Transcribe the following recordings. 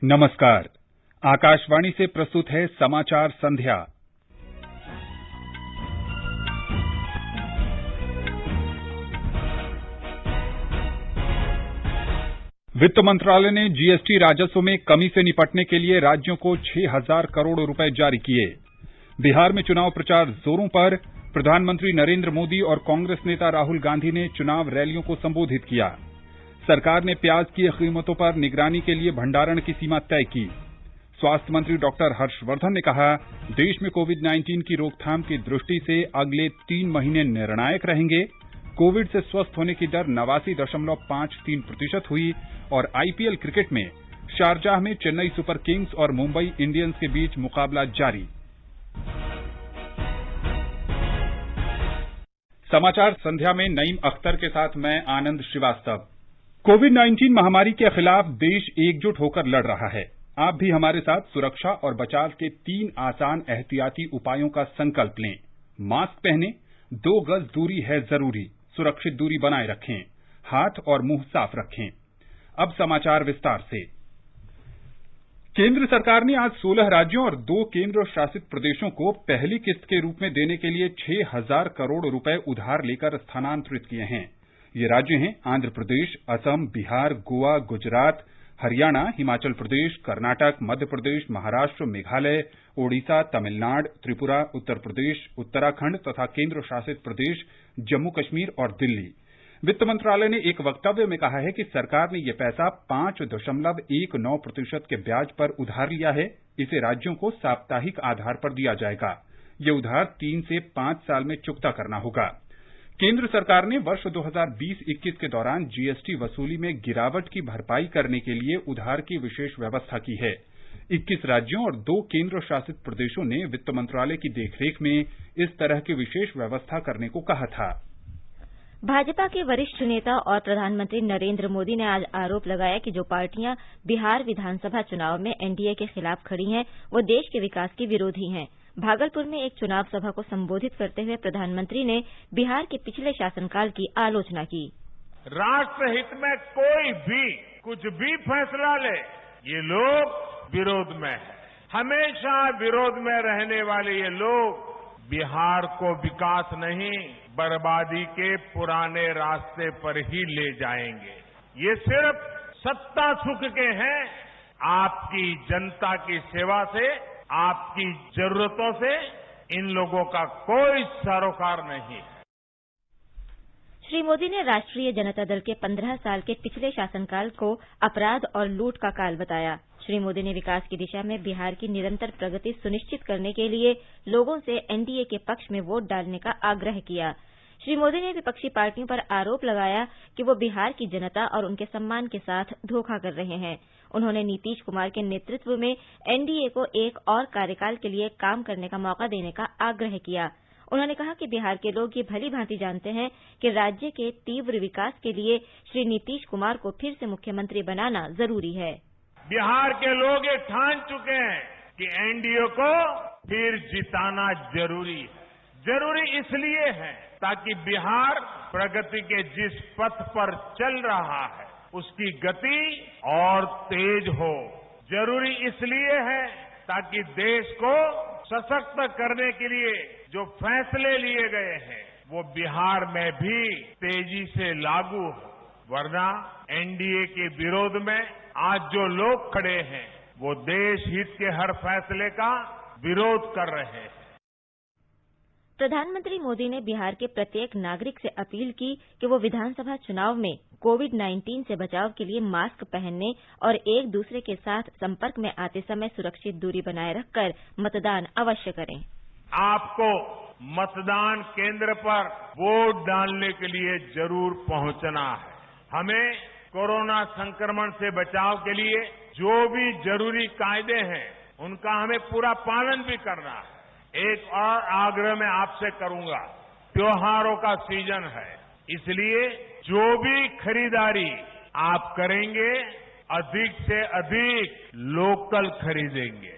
नमस्कार। आकाशवाणी से प्रस्तुत है समाचार संध्या। वित्त मंत्रालय ने जीएसटी राजस्व में कमी से निपटने के लिए राज्यों को 6,000 करोड़ रुपए जारी किए। बिहार में चुनाव प्रचार जोरों पर। प्रधानमंत्री नरेंद्र मोदी और कांग्रेस नेता राहुल गांधी ने चुनाव रैलियों को संबोधित किया। सरकार ने प्याज की कीमतों पर निगरानी के लिए भंडारण की सीमा तय की। स्वास्थ्य मंत्री डॉक्टर हर्षवर्धन ने कहा, देश में कोविड-19 की रोकथाम की दृष्टि से अगले 3 महीने निर्णायक रहेंगे। कोविड से स्वस्थ होने की दर 89.53% हुई और आईपीएल क्रिकेट में शारजाह में चेन्नई सुपर किंग्स और मुंबई इंडियंस के बीच मुकाबला जारी। समाचार संध्या में नईम अख्तर के साथ मैं आनंद श्रीवास्तव। कोविड-19 महामारी के खिलाफ देश एकजुट होकर लड़ रहा है। आप भी हमारे साथ सुरक्षा और बचाव के 3 आसान एहतियाती उपायों का संकल्प लें। मास्क पहनें, 2 गज दूरी है जरूरी, सुरक्षित दूरी बनाए रखें, हाथ और मुंह साफ रखें। अब समाचार विस्तार से। केंद्र सरकार ने आज 16 राज्यों और 2 केंद्र शासित प्रदेशों को पहली किस्त के रूप में देने के लिए 6,000 करोड़ रुपए उधार लेकर स्थानांतरित किए हैं। ये राज्य हैं आंध्र प्रदेश, असम, बिहार, गोवा, गुजरात, हरियाणा, हिमाचल प्रदेश, कर्नाटक, मध्य प्रदेश, महाराष्ट्र, मेघालय, ओडिशा, तमिलनाडु, त्रिपुरा, उत्तर प्रदेश, उत्तराखंड तथा केंद्र शासित प्रदेश जम्मू कश्मीर और दिल्ली। वित्त मंत्रालय ने एक वक्तव्य में कहा है कि सरकार ने यह पैसा 5.19% के ब्याज पर उधार लिया है। इसे राज्यों को साप्ताहिक आधार पर दिया जाएगा। यह उधार 3 से 5 साल में चुकता करना होगा। केंद्र सरकार ने वर्ष 2020-21 के दौरान जीएसटी वसूली में गिरावट की भरपाई करने के लिए उधार की विशेष व्यवस्था की है। 21 राज्यों और 2 केंद्र शासित प्रदेशों ने वित्त मंत्रालय की देखरेख में इस तरह की विशेष व्यवस्था करने को कहा था। भाजपा के वरिष्ठ नेता और प्रधानमंत्री नरेंद्र मोदी ने आज आरोप लगाया कि जो पार्टियां बिहार विधानसभा चुनाव में एनडीए के खिलाफ खड़ी हैं, वो देश के विकास की विरोधी हैं। भागलपुर में एक चुनाव सभा को संबोधित करते हुए प्रधानमंत्री ने बिहार के पिछले शासनकाल की आलोचना की। राष्ट्रहित में कोई भी कुछ भी फैसला ले, ये लोग विरोध में है। हमेशा विरोध में रहने वाले ये लोग बिहार को विकास नहीं, बर्बादी के पुराने रास्ते पर ही ले जाएंगे। ये सिर्फ सत्ता सुख के हैं। आपकी जनता की सेवा से, आपकी जरूरतों से इन लोगों का कोई सरोकार नहीं है। श्री मोदी ने राष्ट्रीय जनता दल के 15 साल के पिछले शासनकाल को अपराध और लूट का काल बताया। श्री मोदी ने विकास की दिशा में बिहार की निरंतर प्रगति सुनिश्चित करने के लिए लोगों से एनडीए के पक्ष में वोट डालने का आग्रह किया। श्री मोदी ने विपक्षी पार्टियों पर आरोप लगाया कि वो बिहार की जनता और उनके सम्मान के साथ धोखा कर रहे हैं। उन्होंने नीतीश कुमार के नेतृत्व में एनडीए को एक और कार्यकाल के लिए काम करने का मौका देने का आग्रह किया। उन्होंने कहा कि बिहार के लोग ये भली भांति जानते हैं कि राज्य के तीव्र विकास के लिए श्री नीतीश कुमार को फिर से मुख्यमंत्री बनाना जरूरी है। बिहार के लोग ये ठान चुके हैं कि एनडीए को फिर जिताना जरूरी है। जरूरी इसलिए है ताकि बिहार प्रगति के जिस पथ पर चल रहा है उसकी गति और तेज हो। जरूरी इसलिए है ताकि देश को सशक्त करने के लिए जो फैसले लिए गए हैं वो बिहार में भी तेजी से लागू हो। वरना एनडीए के विरोध में आज जो लोग खड़े हैं वो देश हित के हर फैसले का विरोध कर रहे हैं। प्रधानमंत्री मोदी ने बिहार के प्रत्येक नागरिक से अपील की कि वो विधानसभा चुनाव में कोविड-19 से बचाव के लिए मास्क पहनने और एक दूसरे के साथ संपर्क में आते समय सुरक्षित दूरी बनाए रखकर मतदान अवश्य करें। आपको मतदान केंद्र पर वोट डालने के लिए जरूर पहुंचना है। हमें कोरोना संक्रमण से बचाव के लिए जो भी जरूरी कायदे हैं उनका हमें पूरा पालन भी करना है। एक और आग्रह मैं आपसे करूंगा, त्योहारों का सीजन है, इसलिए जो भी खरीदारी आप करेंगे अधिक से अधिक लोकल खरीदेंगे।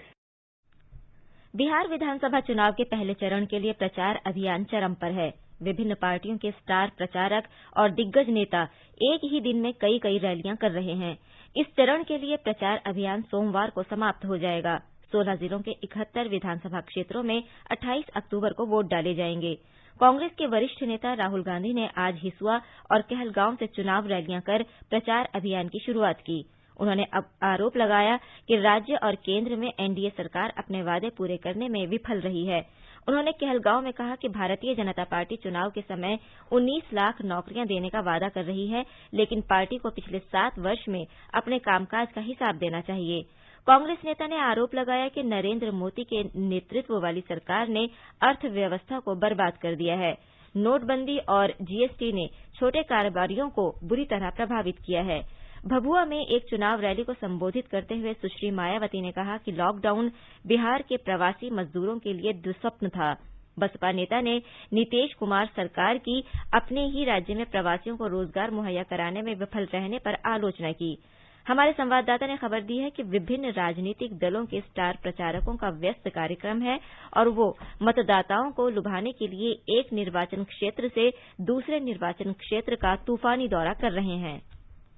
बिहार विधानसभा चुनाव के पहले चरण के लिए प्रचार अभियान चरम पर है। विभिन्न पार्टियों के स्टार प्रचारक और दिग्गज नेता एक ही दिन में कई रैलियां कर रहे हैं। इस चरण के लिए प्रचार अभियान सोमवार को समाप्त हो जाएगा। 16 जिलों के 71 विधानसभा क्षेत्रों में 28 अक्टूबर को वोट डाले जाएंगे। कांग्रेस के वरिष्ठ नेता राहुल गांधी ने आज हिसुआ और कहलगांव से चुनाव रैलियां कर प्रचार अभियान की शुरुआत की। उन्होंने आरोप लगाया कि राज्य और केंद्र में एनडीए सरकार अपने वादे पूरे करने में विफल रही है। उन्होंने कहलगांव में कहा कि भारतीय जनता पार्टी चुनाव के समय 19 लाख नौकरियां देने का वादा कर रही है, लेकिन पार्टी को पिछले 7 वर्ष में अपने कामकाज का हिसाब देना चाहिए। कांग्रेस नेता ने आरोप लगाया कि नरेंद्र मोदी के नेतृत्व वाली सरकार ने अर्थव्यवस्था को बर्बाद कर दिया है। नोटबंदी और जीएसटी ने छोटे कारोबारियों को बुरी तरह प्रभावित किया है। भभुआ में एक चुनाव रैली को संबोधित करते हुए सुश्री मायावती ने कहा कि लॉकडाउन बिहार के प्रवासी मजदूरों के लिए दुस्वप्न था। बसपा नेता ने नीतीश कुमार सरकार की अपने ही राज्य में प्रवासियों को रोजगार मुहैया कराने में विफल रहने पर आलोचना की। हमारे संवाददाता ने खबर दी है कि विभिन्न राजनीतिक दलों के स्टार प्रचारकों का व्यस्त कार्यक्रम है और वो मतदाताओं को लुभाने के लिए एक निर्वाचन क्षेत्र से दूसरे निर्वाचन क्षेत्र का तूफानी दौरा कर रहे हैं।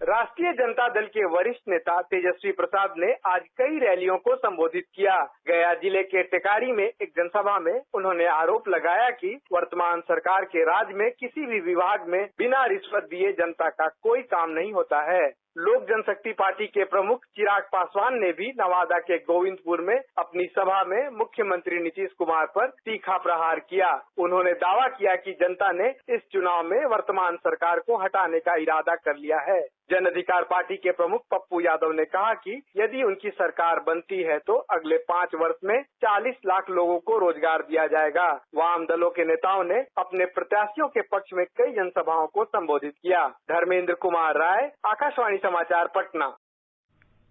राष्ट्रीय जनता दल के वरिष्ठ नेता तेजस्वी प्रसाद ने आज कई रैलियों को संबोधित किया। गया जिले के टेकारी में एक जनसभा में उन्होंने आरोप लगाया कि वर्तमान सरकार के राज में किसी भी विभाग में बिना रिश्वत दिए जनता का कोई काम नहीं होता है। लोक जनशक्ति पार्टी के प्रमुख चिराग पासवान ने भी नवादा के गोविंदपुर में अपनी सभा में मुख्यमंत्री नीतीश कुमार पर तीखा प्रहार किया। उन्होंने दावा किया कि जनता ने इस चुनाव में वर्तमान सरकार को हटाने का इरादा कर लिया है। जन अधिकार पार्टी के प्रमुख पप्पू यादव ने कहा कि यदि उनकी सरकार बनती है तो अगले 5 वर्ष में 40 लाख लोगों को रोजगार दिया जाएगा। वाम दलों के नेताओं ने अपने प्रत्याशियों के पक्ष में कई जनसभाओं को संबोधित किया। धर्मेंद्र कुमार राय, आकाशवाणी समाचार, पटना।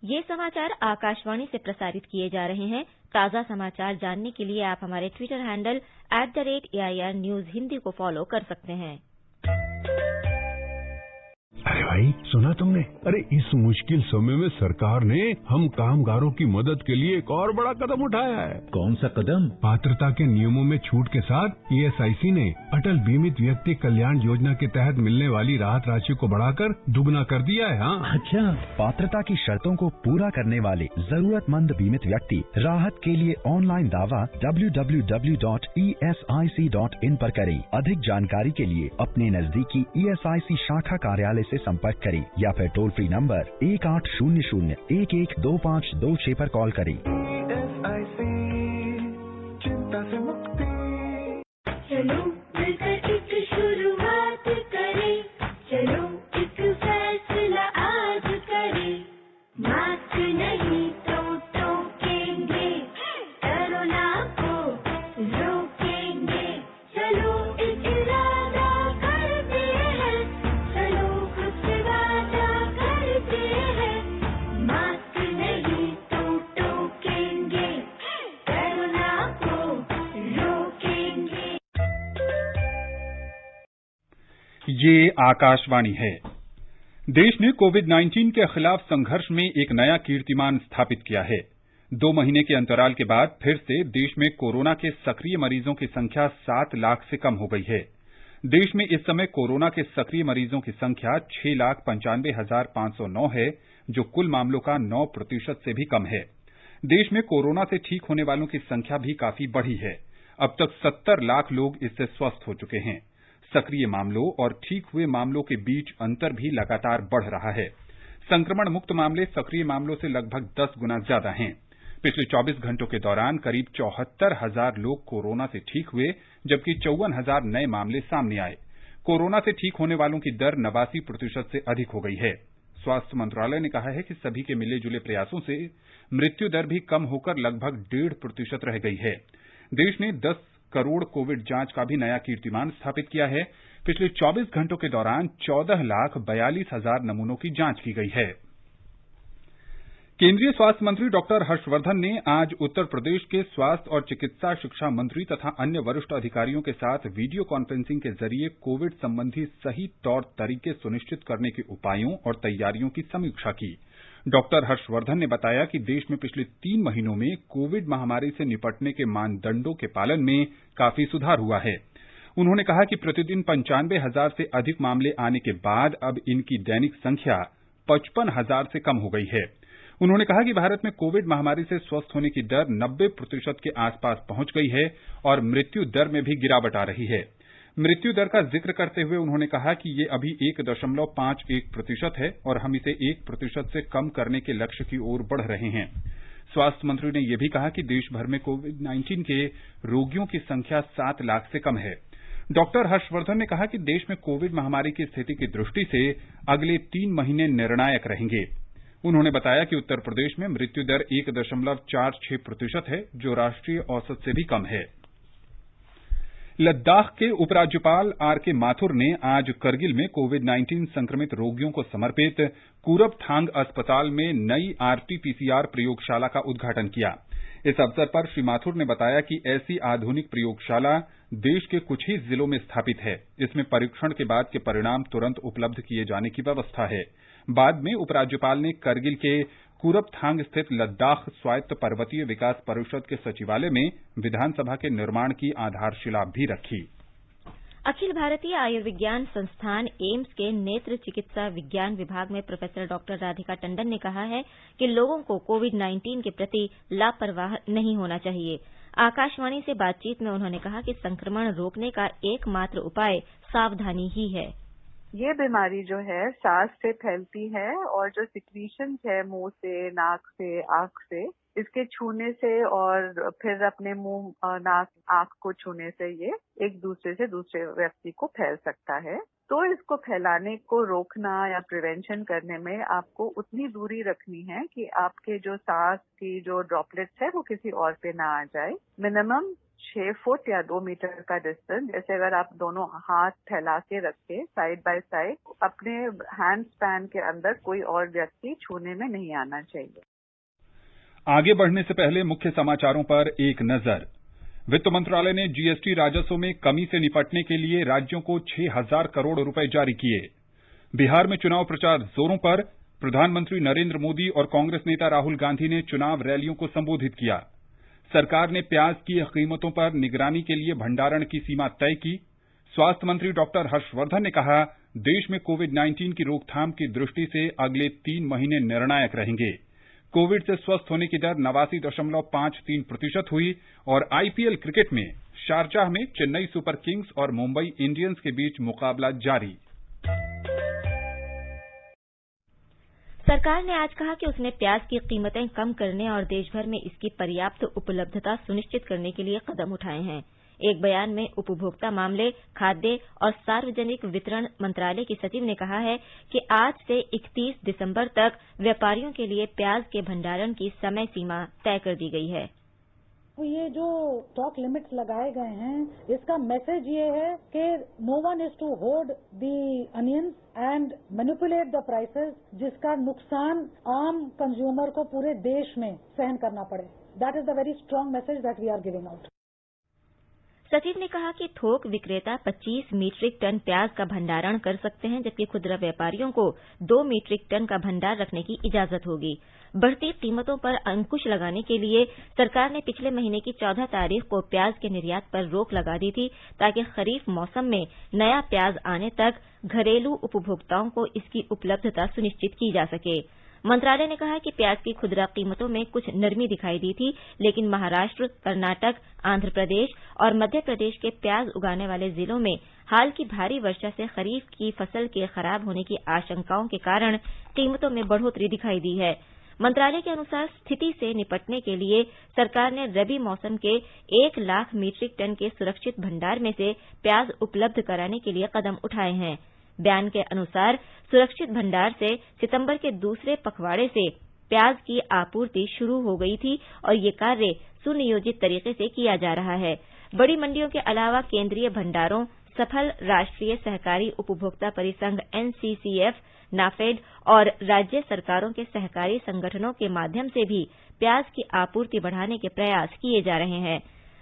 ये समाचार आकाशवाणी से प्रसारित किए जा रहे हैं। ताजा समाचार जानने के लिए आप हमारे Twitter handle @AIR News Hindi को फॉलो कर सकते हैं। अरे भाई, सुना तुमने? अरे इस मुश्किल समय में सरकार ने हम कामगारों की मदद के लिए एक और बड़ा कदम उठाया है। कौन सा कदम? पात्रता के नियमों में छूट के साथ ESIC ने अटल बीमित व्यक्ति कल्याण योजना के तहत मिलने वाली राहत राशि को बढ़ाकर दुगना कर दिया है। हाँ, अच्छा। पात्रता की शर्तों को पूरा करने वाले जरूरतमंद बीमित व्यक्ति राहत के लिए ऑनलाइन दावा www.esic.in पर करें। अधिक जानकारी के लिए अपने नजदीकी ESIC शाखा कार्यालय से संपर्क करें या फिर टोल फ्री नंबर 1800-112526 पर कॉल करें। चिंता से मुक्ति। चलो मिलकर एक शुरुआत करें, चलो एक फैसला आज करें। मास्क नहीं तो टोकेंगे, कोरोना को रोकेंगे। चलो एक इरादा करते हैं, चलो खुद से वादा करते हैं। मास्क नहीं तो टोकेंगे, कोरोना को रोकेंगे। ये आकाशवाणी है। देश ने कोविड-19 के खिलाफ संघर्ष में एक नया कीर्तिमान स्थापित किया है। 2 महीने के अंतराल के बाद फिर से देश में कोरोना के सक्रिय मरीजों की संख्या 7 लाख से कम हो गई है। देश में इस समय कोरोना के सक्रिय मरीजों की संख्या 6,95,509 है, जो कुल मामलों का 9% से भी कम है। देश में कोरोना से ठीक होने वालों की संख्या भी काफी बढ़ी है। अब तक 70 लाख लोग इससे स्वस्थ हो चुके हैं। सक्रिय मामलों और ठीक हुए मामलों के बीच अंतर भी लगातार बढ़ रहा है। संक्रमण मुक्त मामले सक्रिय मामलों से लगभग 10 गुना ज्यादा हैं। पिछले 24 घंटों के दौरान करीब 74,000 लोग कोरोना से ठीक हुए, जबकि 54,000 नए मामले सामने आए। कोरोना से ठीक होने वालों की दर 89% से अधिक हो गई है। स्वास्थ्य मंत्रालय ने कहा है कि सभी के मिले जुले प्रयासों से मृत्यु दर भी कम होकर लगभग 1.5% रह गई है। देश ने 10 करोड़ कोविड जांच का भी नया कीर्तिमान स्थापित किया है। पिछले 24 घंटों के दौरान 14,42,000 नमूनों की जांच की गई है। केंद्रीय स्वास्थ्य मंत्री डॉक्टर हर्षवर्धन ने आज उत्तर प्रदेश के स्वास्थ्य और चिकित्सा शिक्षा मंत्री तथा अन्य वरिष्ठ अधिकारियों के साथ वीडियो कॉन्फ्रेंसिंग के जरिए कोविड संबंधी सही तौर तरीके सुनिश्चित करने के उपायों और तैयारियों की समीक्षा की। डॉक्टर हर्षवर्धन ने बताया कि देश में पिछले 3 महीनों में कोविड महामारी से निपटने के मानदंडों के पालन में काफी सुधार हुआ है। उन्होंने कहा कि प्रतिदिन 95,000 से अधिक मामले आने के बाद अब इनकी दैनिक संख्या 55,000 से कम हो गई है। उन्होंने कहा कि भारत में कोविड महामारी से स्वस्थ होने की दर 90% के आसपास पहुंच गई है और मृत्यु दर में भी गिरावट आ रही है। मृत्यु दर का जिक्र करते हुए उन्होंने कहा कि ये अभी 1.51% है और हम इसे 1% से कम करने के लक्ष्य की ओर बढ़ रहे हैं। स्वास्थ्य मंत्री ने यह भी कहा कि देश भर में कोविड-19 के रोगियों की संख्या 7 लाख से कम है। डॉक्टर हर्षवर्धन ने कहा कि देश में कोविड महामारी की स्थिति की दृष्टि से अगले 3 महीने निर्णायक रहेंगे। उन्होंने बताया कि उत्तर प्रदेश में मृत्यु दर 1.46% है, जो राष्ट्रीय औसत से भी कम है। लद्दाख के उपराज्यपाल आरके माथुर ने आज करगिल में कोविड-19 संक्रमित रोगियों को समर्पित कूरब थांग अस्पताल में नई आरटी-पीसीआर प्रयोगशाला का उद्घाटन किया। इस अवसर पर श्री माथुर ने बताया कि ऐसी आधुनिक प्रयोगशाला देश के कुछ ही जिलों में स्थापित है। इसमें परीक्षण के बाद के परिणाम तुरंत उपलब्ध किए जाने की व्यवस्था है। बाद में उपराज्यपाल ने करगिल के कूरबथांग स्थित लद्दाख स्वायत्त पर्वतीय विकास परिषद के सचिवालय में विधानसभा के निर्माण की आधारशिला भी रखी। अखिल भारतीय आयुर्विज्ञान संस्थान एम्स के नेत्र चिकित्सा विज्ञान विभाग में प्रोफेसर डॉक्टर राधिका टंडन ने कहा है कि लोगों को कोविड-19 के प्रति लापरवाह नहीं होना चाहिए। आकाशवाणी से बातचीत में उन्होंने कहा कि संक्रमण रोकने का एकमात्र उपाय सावधानी ही है। ये बीमारी जो है सांस से फैलती है और जो सिक्रीशंस है मुंह से, नाक से, आंख से, इसके छूने से और फिर अपने मुंह, नाक, आंख को छूने से ये एक दूसरे से दूसरे व्यक्ति को फैल सकता है। तो इसको फैलाने को रोकना या प्रिवेंशन करने में आपको उतनी दूरी रखनी है कि आपके जो सांस की जो ड्रॉपलेट्स है वो किसी और पे ना आ जाए। मिनिमम 6 फुट या 2 मीटर का डिस्टेंस, जैसे अगर आप दोनों हाथ फैला के रखे साइड बाय साइड, अपने हैंड स्पैन के अंदर कोई और व्यक्ति छूने में नहीं आना चाहिए। आगे बढ़ने से पहले मुख्य समाचारों पर एक नजर। वित्त मंत्रालय ने जीएसटी राजस्व में कमी से निपटने के लिए राज्यों को 6,000 करोड़ रुपए जारी किए। बिहार में चुनाव प्रचार जोरों पर। प्रधानमंत्री नरेंद्र मोदी और कांग्रेस नेता राहुल गांधी ने चुनाव रैलियों को संबोधित किया। सरकार ने प्याज की कीमतों पर निगरानी के लिए भंडारण की सीमा तय की। स्वास्थ्य मंत्री डॉक्टर हर्षवर्धन ने कहा, देश में कोविड-19 की रोकथाम की दृष्टि से अगले 3 महीने निर्णायक रहेंगे। कोविड से स्वस्थ होने की दर 89.53% हुई और आईपीएल क्रिकेट में शारजाह में चेन्नई सुपर किंग्स और मुंबई इंडियंस के बीच मुकाबला जारी। सरकार ने आज कहा कि उसने प्याज की कीमतें कम करने और देशभर में इसकी पर्याप्त उपलब्धता सुनिश्चित करने के लिए कदम उठाए हैं। एक बयान में उपभोक्ता मामले, खाद्य और सार्वजनिक वितरण मंत्रालय की सचिव ने कहा है कि आज से 31 दिसंबर तक व्यापारियों के लिए प्याज के भंडारण की समय सीमा तय कर दी गई है। ये जो स्टॉक लिमिट्स लगाए गए हैं, इसका मैसेज ये है कि no one is to hold the onions and manipulate the prices, जिसका नुकसान आम कंज्यूमर को पूरे देश में सहन करना पड़े। That is the very strong message that we are giving out. सचिव ने कहा कि थोक विक्रेता 25 मीट्रिक टन प्याज का भंडारण कर सकते हैं, जबकि खुदरा व्यापारियों को 2 मीट्रिक टन का भंडार रखने की इजाजत होगी। बढ़ती कीमतों पर अंकुश लगाने के लिए सरकार ने पिछले महीने की 14 तारीख को प्याज के निर्यात पर रोक लगा दी थी, ताकि खरीफ मौसम में नया प्याज आने तक घरेलू उपभोक्ताओं को इसकी उपलब्धता सुनिश्चित की जा सके। मंत्रालय ने कहा कि प्याज की खुदरा कीमतों में कुछ नरमी दिखाई दी थी, लेकिन महाराष्ट्र, कर्नाटक, आंध्र प्रदेश और मध्य प्रदेश के प्याज उगाने वाले जिलों में हाल की भारी वर्षा से खरीफ की फसल के खराब होने की आशंकाओं के कारण कीमतों में बढ़ोतरी दिखाई दी है। मंत्रालय के अनुसार स्थिति से निपटने के लिए सरकार ने रबी मौसम के 1 लाख मीट्रिक टन के सुरक्षित भंडार में से प्याज उपलब्ध कराने के लिए कदम उठाए हैं। बयान के अनुसार सुरक्षित भंडार से सितंबर के दूसरे पखवाड़े से प्याज की आपूर्ति शुरू हो गई थी और ये कार्य सुनियोजित तरीके से किया जा रहा है। बड़ी मंडियों के अलावा केंद्रीय भंडारों, सफल राष्ट्रीय सहकारी उपभोक्ता परिसंघ एनसीसीएफ, नाफेड और राज्य सरकारों के सहकारी संगठनों के माध्यम से भी प्याज की आपूर्ति बढ़ाने के प्रयास किए जा रहे हैं।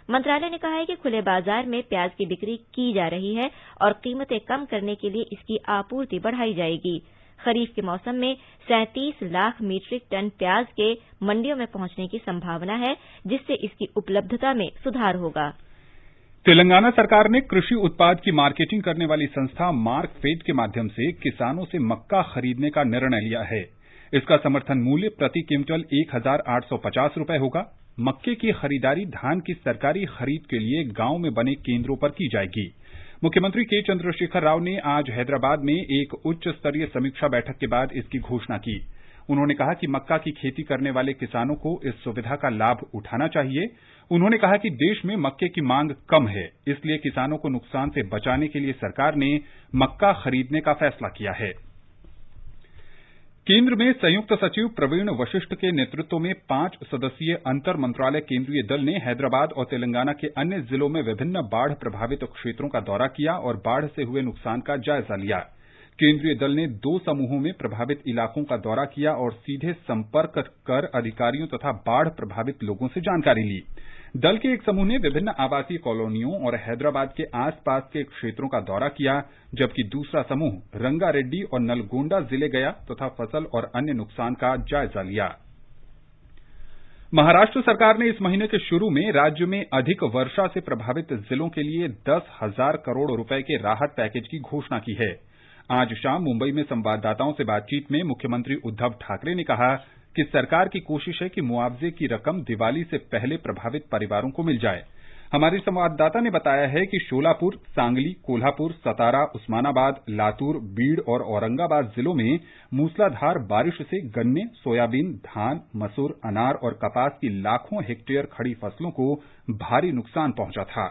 मंत्रालय ने कहा है कि खुले बाजार में प्याज की बिक्री की जा रही है और कीमतें कम करने के लिए इसकी आपूर्ति बढ़ाई जाएगी। खरीफ के मौसम में 37 लाख मीट्रिक टन प्याज के मंडियों में पहुंचने की संभावना है, जिससे इसकी उपलब्धता में सुधार होगा। तेलंगाना सरकार ने कृषि उत्पाद की मार्केटिंग करने वाली संस्था मार्कफेड के माध्यम से किसानों से मक्का खरीदने का निर्णय लिया है। इसका समर्थन मूल्य प्रति क्विंटल 1,850 रुपए होगा। मक्के की खरीदारी धान की सरकारी खरीद के लिए गांव में बने केंद्रों पर की जाएगी। मुख्यमंत्री के चंद्रशेखर राव ने आज हैदराबाद में एक उच्च स्तरीय समीक्षा बैठक के बाद इसकी घोषणा की। उन्होंने कहा कि मक्का की खेती करने वाले किसानों को इस सुविधा का लाभ उठाना चाहिए। उन्होंने कहा कि देश में मक्के की मांग कम है, इसलिए किसानों को नुकसान से बचाने के लिए सरकार ने मक्का खरीदने का फैसला किया है। केंद्र में संयुक्त सचिव प्रवीण वशिष्ठ के नेतृत्व में 5 सदस्यीय अंतर मंत्रालय केंद्रीय दल ने हैदराबाद और तेलंगाना के अन्य जिलों में विभिन्न बाढ़ प्रभावित क्षेत्रों का दौरा किया और बाढ़ से हुए नुकसान का जायजा लिया। केंद्रीय दल ने 2 समूहों में प्रभावित इलाकों का दौरा किया और सीधे संपर्क कर अधिकारियों तथा बाढ़ प्रभावित लोगों से जानकारी ली। दल के एक समूह ने विभिन्न आवासीय कॉलोनियों और हैदराबाद के आसपास के क्षेत्रों का दौरा किया, जबकि दूसरा समूह रंगारेड्डी और नलगोंडा जिले गया तथा फसल और अन्य नुकसान का जायजा लिया। महाराष्ट्र सरकार ने इस महीने के शुरू में राज्य में अधिक वर्षा से प्रभावित जिलों के लिए 10,000 करोड़ रुपए के राहत पैकेज की घोषणा की है। आज शाम मुंबई में संवाददाताओं से बातचीत में मुख्यमंत्री उद्धव ठाकरे ने कहा कि सरकार की कोशिश है कि मुआवजे की रकम दिवाली से पहले प्रभावित परिवारों को मिल जाए। हमारे संवाददाता ने बताया है कि शोलापुर, सांगली, कोल्हापुर, सतारा, उस्मानाबाद, लातूर, बीड़ और औरंगाबाद जिलों में मूसलाधार बारिश से गन्ने, सोयाबीन, धान, मसूर, अनार और कपास की लाखों हेक्टेयर खड़ी फसलों को भारी नुकसान पहुंचा था।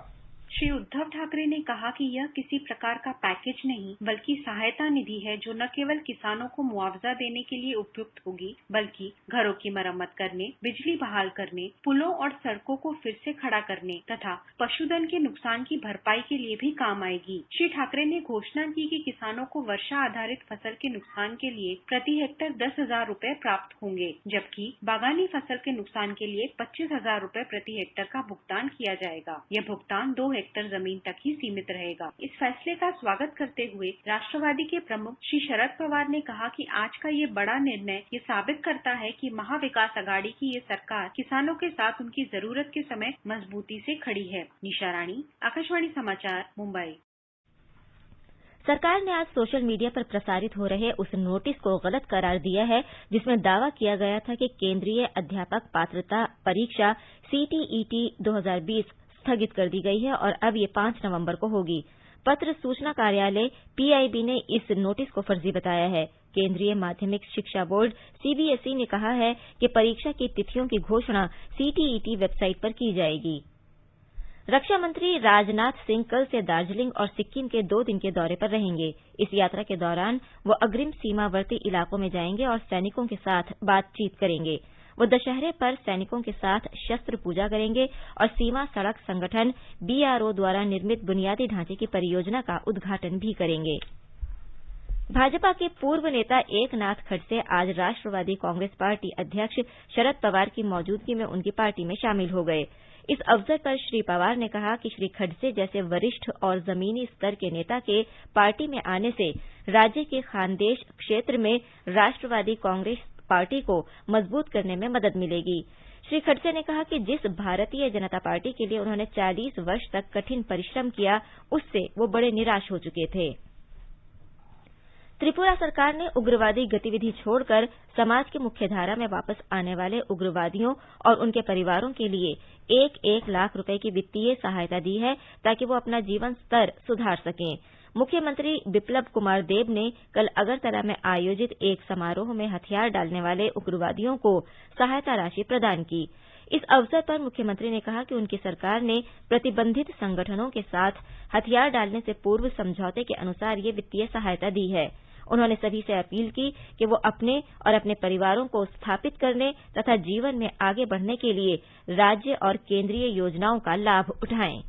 श्री उद्धव ठाकरे ने कहा कि यह किसी प्रकार का पैकेज नहीं बल्कि सहायता निधि है जो न केवल किसानों को मुआवजा देने के लिए उपयुक्त होगी बल्कि घरों की मरम्मत करने, बिजली बहाल करने, पुलों और सड़कों को फिर से खड़ा करने तथा पशुधन के नुकसान की भरपाई के लिए भी काम आएगी। श्री ठाकरे ने घोषणा की कि किसानों को वर्षा आधारित फसल के नुकसान के लिए प्रति हेक्टेयर 10,000 रुपए प्राप्त होंगे, जबकि बागानी फसल के नुकसान के लिए 25,000 रुपए प्रति हेक्टेयर का भुगतान किया जाएगा। यह भुगतान 2 हेक्टेयर जमीन तक ही सीमित रहेगा। इस फैसले का स्वागत करते हुए राष्ट्रवादी के प्रमुख श्री शरद पवार ने कहा कि आज का ये बड़ा निर्णय ये साबित करता है कि महाविकास अघाड़ी की ये सरकार किसानों के साथ उनकी जरूरत के समय मजबूती से खड़ी है। निशा रानी, आकाशवाणी समाचार, मुंबई। सरकार ने आज सोशल मीडिया पर प्रसारित हो रहे उस नोटिस को गलत करार दिया है जिसमें दावा किया गया था कि केंद्रीय अध्यापक पात्रता परीक्षा सीटीईटी 2020 स्थगित कर दी गई है और अब ये 5 नवंबर को होगी। पत्र सूचना कार्यालय पीआईबी ने इस नोटिस को फर्जी बताया है। केंद्रीय माध्यमिक शिक्षा बोर्ड सीबीएसई ने कहा है कि परीक्षा की तिथियों की घोषणा सीटीईटी वेबसाइट पर की जाएगी। रक्षा मंत्री राजनाथ सिंह कल से दार्जिलिंग और सिक्किम के 2 दिन के दौरे पर रहेंगे। इस यात्रा के दौरान वो अग्रिम सीमावर्ती इलाकों में जाएंगे और सैनिकों के साथ बातचीत करेंगे। वो दशहरे पर सैनिकों के साथ शस्त्र पूजा करेंगे और सीमा सड़क संगठन बीआरओ द्वारा निर्मित बुनियादी ढांचे की परियोजना का उद्घाटन भी करेंगे। भाजपा के पूर्व नेता एकनाथ खडसे आज राष्ट्रवादी कांग्रेस पार्टी अध्यक्ष शरद पवार की मौजूदगी में उनकी पार्टी में शामिल हो गए। इस अवसर पर श्री पवार ने कहा कि श्री खडसे जैसे वरिष्ठ और जमीनी स्तर के नेता के पार्टी में आने से राज्य के खानदेश क्षेत्र में राष्ट्रवादी कांग्रेस पार्टी को मजबूत करने में मदद मिलेगी। श्री खडसे ने कहा कि जिस भारतीय जनता पार्टी के लिए उन्होंने 40 वर्ष तक कठिन परिश्रम किया, उससे वो बड़े निराश हो चुके थे। त्रिपुरा सरकार ने उग्रवादी गतिविधि छोड़कर समाज की मुख्यधारा में वापस आने वाले उग्रवादियों और उनके परिवारों के लिए 1-1 लाख रुपए की वित्तीय सहायता दी है ताकि वो अपना जीवन स्तर सुधार सकें। मुख्यमंत्री बिप्लब कुमार देब ने कल अगरतला में आयोजित एक समारोह में हथियार डालने वाले उग्रवादियों को सहायता राशि प्रदान की। इस अवसर पर मुख्यमंत्री ने कहा कि उनकी सरकार ने प्रतिबंधित संगठनों के साथ हथियार डालने से पूर्व समझौते के अनुसार ये वित्तीय सहायता दी है। उन्होंने सभी से अपील की कि वो अपने और अपने परिवारों को स्थापित करने तथा जीवन में आगे बढ़ने के लिए राज्य और केंद्रीय योजनाओं का लाभ उठाएं।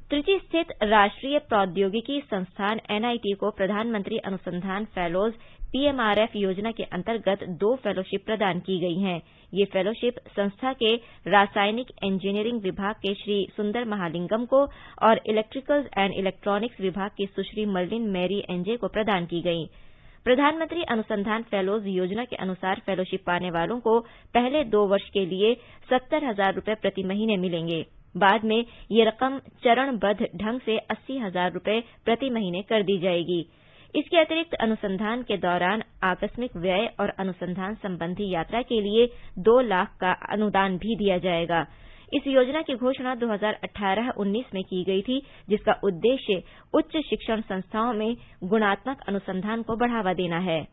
त्रिची स्थित राष्ट्रीय प्रौद्योगिकी संस्थान एनआईटी को प्रधानमंत्री अनुसंधान फेलोज पीएमआरएफ योजना के अंतर्गत 2 फेलोशिप प्रदान की गई हैं। ये फेलोशिप संस्था के रासायनिक इंजीनियरिंग विभाग के श्री सुंदर महालिंगम को और इलेक्ट्रिकल्स एंड इलेक्ट्रॉनिक्स विभाग की सुश्री मर्लिन मैरी एनजे को प्रदान की गई। प्रधानमंत्री अनुसंधान फेलोज योजना के अनुसार फेलोशिप पाने वालों को पहले 2 वर्ष के लिए 70,000 रुपये प्रति महीने मिलेंगे। बाद में ये रकम चरणबद्ध ढंग से 80,000 रुपये प्रति महीने कर दी जाएगी। इसके अतिरिक्त अनुसंधान के दौरान आकस्मिक व्यय और अनुसंधान संबंधी यात्रा के लिए 2 लाख का अनुदान भी दिया जाएगा। इस योजना की घोषणा 2018-19 में की गई थी, जिसका उद्देश्य उच्च शिक्षण संस्थाओं में गुणात्मक अनुसंधान को बढ़ावा देना है।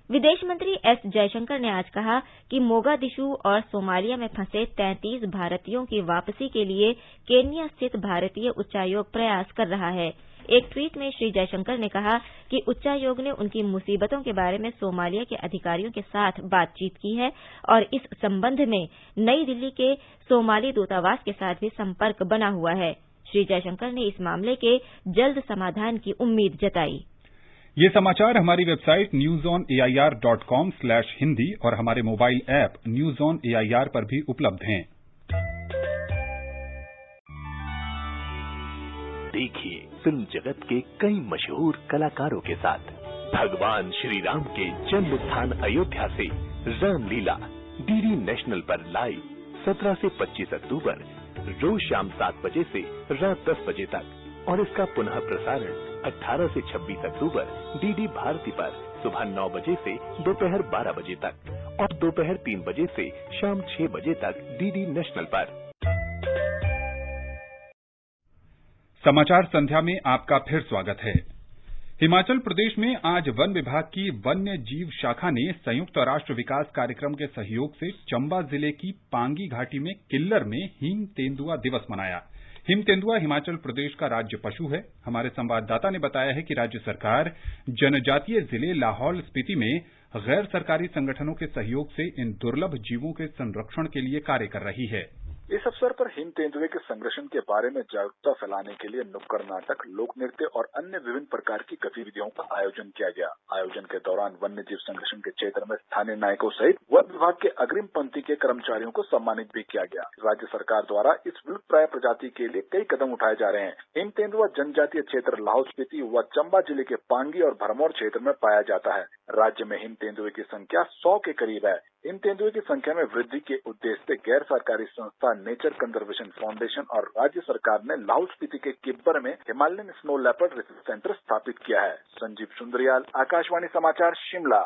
विदेश मंत्री एस जयशंकर ने आज कहा कि मोगादिशु और सोमालिया में फंसे 33 भारतीयों की वापसी के लिए केन्या स्थित भारतीय उच्चायोग प्रयास कर रहा है। एक ट्वीट में श्री जयशंकर ने कहा कि उच्चायोग ने उनकी मुसीबतों के बारे में सोमालिया के अधिकारियों के साथ बातचीत की है और इस संबंध में नई दिल्ली के सोमाली दूतावास के साथ भी संपर्क बना हुआ है। श्री जयशंकर ने इस मामले के जल्द समाधान की उम्मीद जताई। ये समाचार हमारी वेबसाइट newsonair.com/hindi और हमारे mobile app news on AIR पर भी उपलब्ध हैं। देखिए फिल्म जगत के कई मशहूर कलाकारों के साथ भगवान श्री राम के जन्म स्थान अयोध्या से रामलीला डीडी नेशनल पर लाइव 17 से 25 अक्टूबर रोज शाम 7 बजे से रात 10 बजे तक और इसका पुनः प्रसारण 18 से 26 अक्टूबर डीडी भारती पर सुबह 9 बजे से दोपहर 12 बजे तक और दोपहर 3 बजे से शाम 6 बजे तक डीडी नेशनल पर। समाचार संध्या में आपका फिर स्वागत है। हिमाचल प्रदेश में आज वन विभाग की वन्य जीव शाखा ने संयुक्त राष्ट्र विकास कार्यक्रम के सहयोग से चंबा जिले की पांगी घाटी में किल्लर में हिम तेंदुआ दिवस मनाया। हिम तेंदुआ हिमाचल प्रदेश का राज्य पशु है। हमारे संवाददाता ने बताया है कि राज्य सरकार जनजातीय जिले लाहौल स्पीति में गैर सरकारी संगठनों के सहयोग से इन दुर्लभ जीवों के संरक्षण के लिए कार्य कर रही है। इस अवसर पर हिम तेंदुए के संरक्षण के बारे में जागरूकता फैलाने के लिए नुक्कड़ नाटक, लोक नृत्य और अन्य विभिन्न प्रकार की गतिविधियों का आयोजन किया गया। आयोजन के दौरान वन्य जीव संरक्षण के क्षेत्र में स्थानीय नायकों सहित वन विभाग के अग्रिम पंक्ति के कर्मचारियों को सम्मानित भी किया गया। राज्य सरकार द्वारा इस विलुप्तप्राय प्रजाति के लिए कई कदम उठाए जा रहे हैं। हिम तेंदुआ जनजातीय क्षेत्र लाहौल स्पीति व चंबा जिले के पांगी और भरमौर क्षेत्र में पाया जाता है। राज्य में हिम तेंदुए की संख्या 100 के करीब है। हिम तेंदुए की संख्या में वृद्धि के उद्देश्य से गैर सरकारी संस्था नेचर कंजर्वेशन फाउंडेशन और राज्य सरकार ने लाहौल स्पीति के किब्बर में Himalayan snow leopard research centre स्थापित किया है। संजीव सुंदरियाल, आकाशवाणी समाचार, शिमला।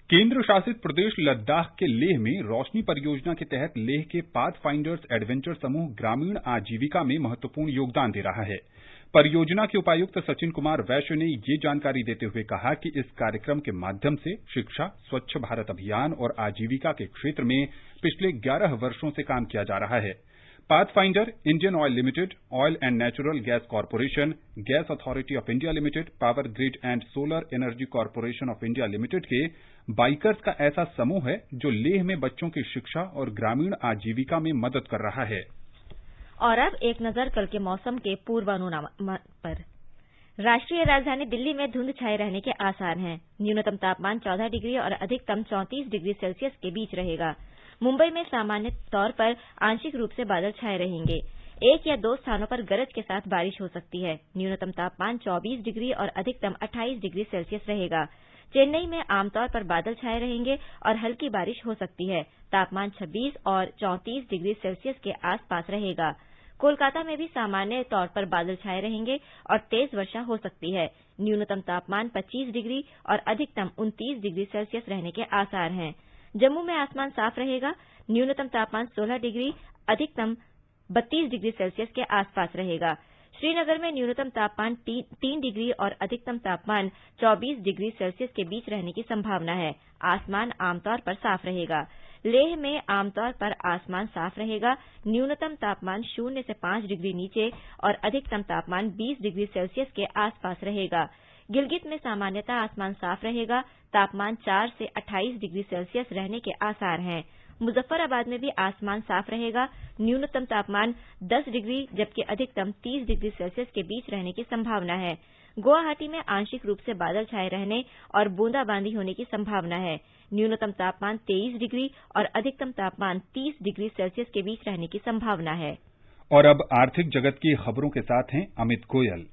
केंद्र शासित प्रदेश लद्दाख के लेह में रोशनी परियोजना के तहत लेह के पाथफाइंडर्स एडवेंचर समूह ग्रामीण आजीविका में महत्वपूर्ण योगदान दे रहा है। परियोजना के उपायुक्त सचिन कुमार वैश्य ने ये जानकारी देते हुए कहा कि इस कार्यक्रम के माध्यम से शिक्षा, स्वच्छ भारत अभियान और आजीविका के क्षेत्र में पिछले 11 वर्षों से काम किया जा रहा है। Pathfinder, Indian oil limited, oil and natural gas corporation, gas authority of India limited, power grid and solar energy corporation of India limited के बाइकर्स का ऐसा समूह है जो लेह में बच्चों की शिक्षा और ग्रामीण आजीविका में मदद कर रहा है। और अब एक नजर कल के मौसम के पूर्वानुमान पर। राष्ट्रीय राजधानी दिल्ली में धुंध छाए रहने के आसार हैं। न्यूनतम तापमान 14 डिग्री और अधिकतम 34 डिग्री सेल्सियस के बीच रहेगा। मुंबई में सामान्य तौर पर आंशिक रूप से बादल छाए रहेंगे। 1 या 2 स्थानों पर गरज के साथ बारिश हो सकती है। न्यूनतम तापमान 24 डिग्री और अधिकतम 28 डिग्री सेल्सियस रहेगा। चेन्नई में आमतौर पर बादल छाए रहेंगे और हल्की बारिश हो सकती है। तापमान 26 और 34 डिग्री सेल्सियस के आसपास रहेगा। कोलकाता में भी सामान्य तौर पर बादल छाए रहेंगे और तेज वर्षा हो सकती है। न्यूनतम तापमान 25 डिग्री और अधिकतम 29 डिग्री सेल्सियस रहने के आसार हैं। जम्मू में आसमान साफ रहेगा। न्यूनतम तापमान 16 डिग्री, अधिकतम 32 डिग्री सेल्सियस के आसपास रहेगा। श्रीनगर में न्यूनतम तापमान 3 डिग्री और अधिकतम तापमान 24 डिग्री सेल्सियस के बीच रहने की संभावना है। आसमान आमतौर पर साफ रहेगा। लेह में आमतौर पर आसमान साफ रहेगा। न्यूनतम तापमान 0 से 5 डिग्री नीचे और अधिकतम तापमान 20 डिग्री सेल्सियस के आसपास रहेगा। गिलगित में सामान्यतः आसमान साफ रहेगा। तापमान 4 से 28 डिग्री सेल्सियस रहने के आसार हैं। मुजफ्फराबाद में भी आसमान साफ रहेगा। न्यूनतम तापमान 10 डिग्री जबकि अधिकतम 30 डिग्री सेल्सियस के बीच रहने की संभावना है। गुवाहाटी में आंशिक रूप से बादल छाए रहने और बूंदाबांदी होने की संभावना है। न्यूनतम तापमान 23 डिग्री और अधिकतम तापमान 30 डिग्री सेल्सियस के बीच रहने की संभावना है। और अब आर्थिक जगत की खबरों के साथ हैं अमित गोयल।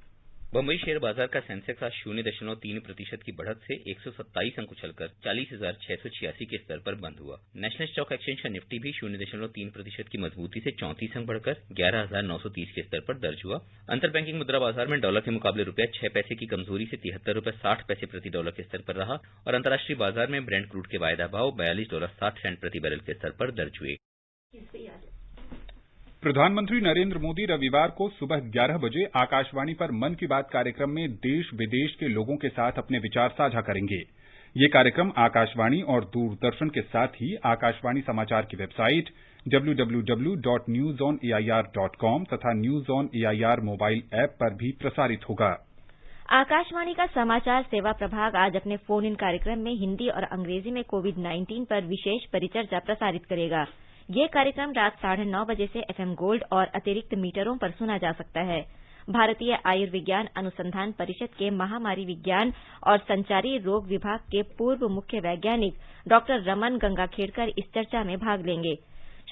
बम्बई शेयर बाजार का सेंसेक्स आज 0.3% की बढ़त से 127 अंक उछलकर 40,686 के स्तर पर बंद हुआ। नेशनल स्टॉक एक्सचेंज का निफ्टी भी 0.3% की मजबूती से 34 अंक बढ़कर 11,930 के स्तर पर दर्ज हुआ। अंतर बैंकिंग मुद्रा बाजार में डॉलर के मुकाबले रुपया 6 पैसे की कमजोरी से 73 रुपये 60 पैसे प्रति डॉलर के स्तर पर रहा और अंतर्राष्ट्रीय बाजार में ब्रेंट क्रूड के वायदा भाव $42.60 प्रति बैरल के स्तर पर दर्ज हुए। प्रधानमंत्री नरेंद्र मोदी रविवार को सुबह 11 बजे आकाशवाणी पर मन की बात कार्यक्रम में देश विदेश के लोगों के साथ अपने विचार साझा करेंगे। ये कार्यक्रम आकाशवाणी और दूरदर्शन के साथ ही आकाशवाणी समाचार की वेबसाइट www.newsonair.com तथा news on AIR mobile app पर भी प्रसारित होगा। आकाशवाणी का समाचार सेवा प्रभाग आज अपने फोन इन कार्यक्रम में हिंदी और अंग्रेजी में कोविड-19 पर विशेष परिचर्चा प्रसारित करेगा। ये कार्यक्रम रात 9:30 बजे से एफएम गोल्ड और अतिरिक्त मीटरों पर सुना जा सकता है। भारतीय आयुर्विज्ञान अनुसंधान परिषद के महामारी विज्ञान और संचारी रोग विभाग के पूर्व मुख्य वैज्ञानिक डॉक्टर रमन गंगाखेड़कर इस चर्चा में भाग लेंगे।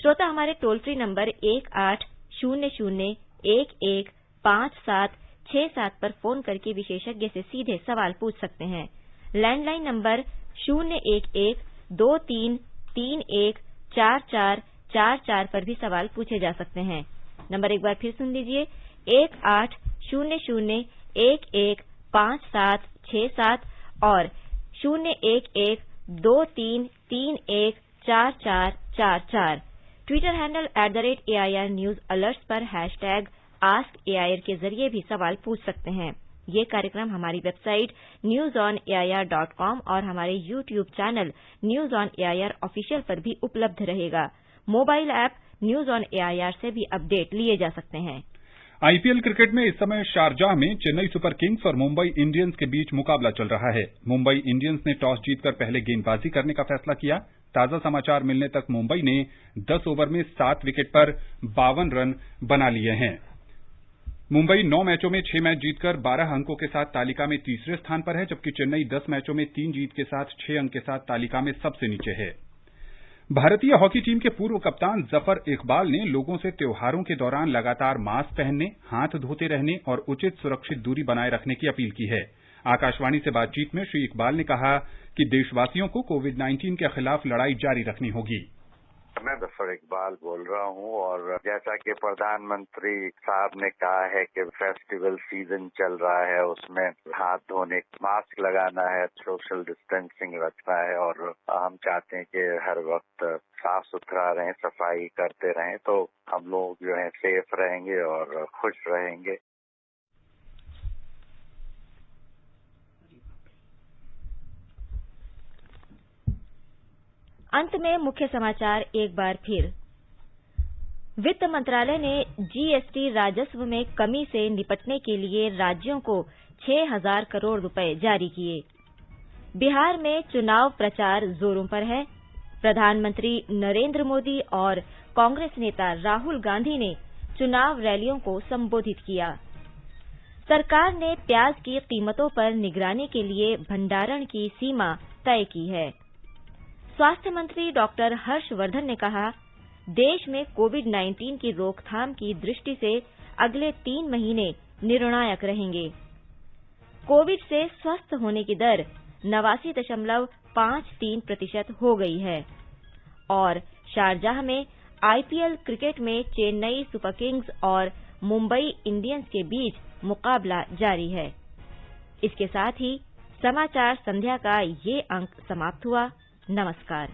श्रोता हमारे टोल फ्री नंबर 1800-115767 पर फोन करके विशेषज्ञ से सीधे सवाल पूछ सकते हैं। लैंडलाइन नंबर 011-2331-4444 पर भी सवाल पूछे जा सकते हैं। नंबर एक बार फिर सुन लीजिए 1800-115767 और 011-2331-4444। Twitter handle @AIR news alerts पर #AskAIR के जरिए भी सवाल पूछ सकते हैं। ये कार्यक्रम हमारी वेबसाइट newsonair.com और हमारे YouTube channel news on AIR official पर भी उपलब्ध रहेगा। Mobile app news on AIR से भी अपडेट लिए जा सकते हैं। आईपीएल क्रिकेट में इस समय शारजाह में चेन्नई सुपर किंग्स और मुंबई इंडियंस के बीच मुकाबला चल रहा है। मुंबई इंडियंस ने टॉस जीतकर पहले गेंदबाजी करने का फैसला किया। ताजा समाचार मिलने तक मुंबई ने 10 ओवर में 7 विकेट पर 52 रन बना लिए हैं। मुंबई 9 मैचों में 6 मैच जीतकर 12 अंकों के साथ तालिका में तीसरे स्थान पर है, जबकि चेन्नई 10 मैचों में 3 जीत के साथ 6 अंक के साथ तालिका में सबसे नीचे है। भारतीय हॉकी टीम के पूर्व कप्तान जफर इकबाल ने लोगों से त्योहारों के दौरान लगातार मास्क पहनने, हाथ धोते रहने और उचित सुरक्षित दूरी बनाए रखने की अपील की है। आकाशवाणी से बातचीत में श्री इकबाल ने कहा कि देशवासियों को कोविड-19 के खिलाफ लड़ाई जारी रखनी होगी। मैं जफर इकबाल बोल रहा हूं और जैसा कि प्रधानमंत्री साहब ने कहा है कि फेस्टिवल सीजन चल रहा है, उसमें हाथ धोने, मास्क लगाना है, सोशल डिस्टेंसिंग रखना है और हम चाहते हैं कि हर वक्त साफ सुथरा रहें, सफाई करते रहें, तो हम लोग जो है सेफ रहेंगे और खुश रहेंगे। अंत में मुख्य समाचार एक बार फिर। वित्त मंत्रालय ने जीएसटी राजस्व में कमी से निपटने के लिए राज्यों को 6,000 करोड़ रुपए जारी किए। बिहार में चुनाव प्रचार जोरों पर है। प्रधानमंत्री नरेंद्र मोदी और कांग्रेस नेता राहुल गांधी ने चुनाव रैलियों को संबोधित किया। सरकार ने प्याज की कीमतों पर निगरानी के लिए भंडारण की सीमा तय की है। स्वास्थ्य मंत्री डॉक्टर हर्षवर्धन ने कहा, देश में कोविड-19 की रोकथाम की दृष्टि से अगले 3 महीने निर्णायक रहेंगे। कोविड से स्वस्थ होने की दर 89.53% हो गई है और शारजाह में आईपीएल क्रिकेट में चेन्नई सुपर किंग्स और मुंबई इंडियंस के बीच मुकाबला जारी है। इसके साथ ही समाचार संध्या का ये अंक समाप्त हुआ। नमस्कार।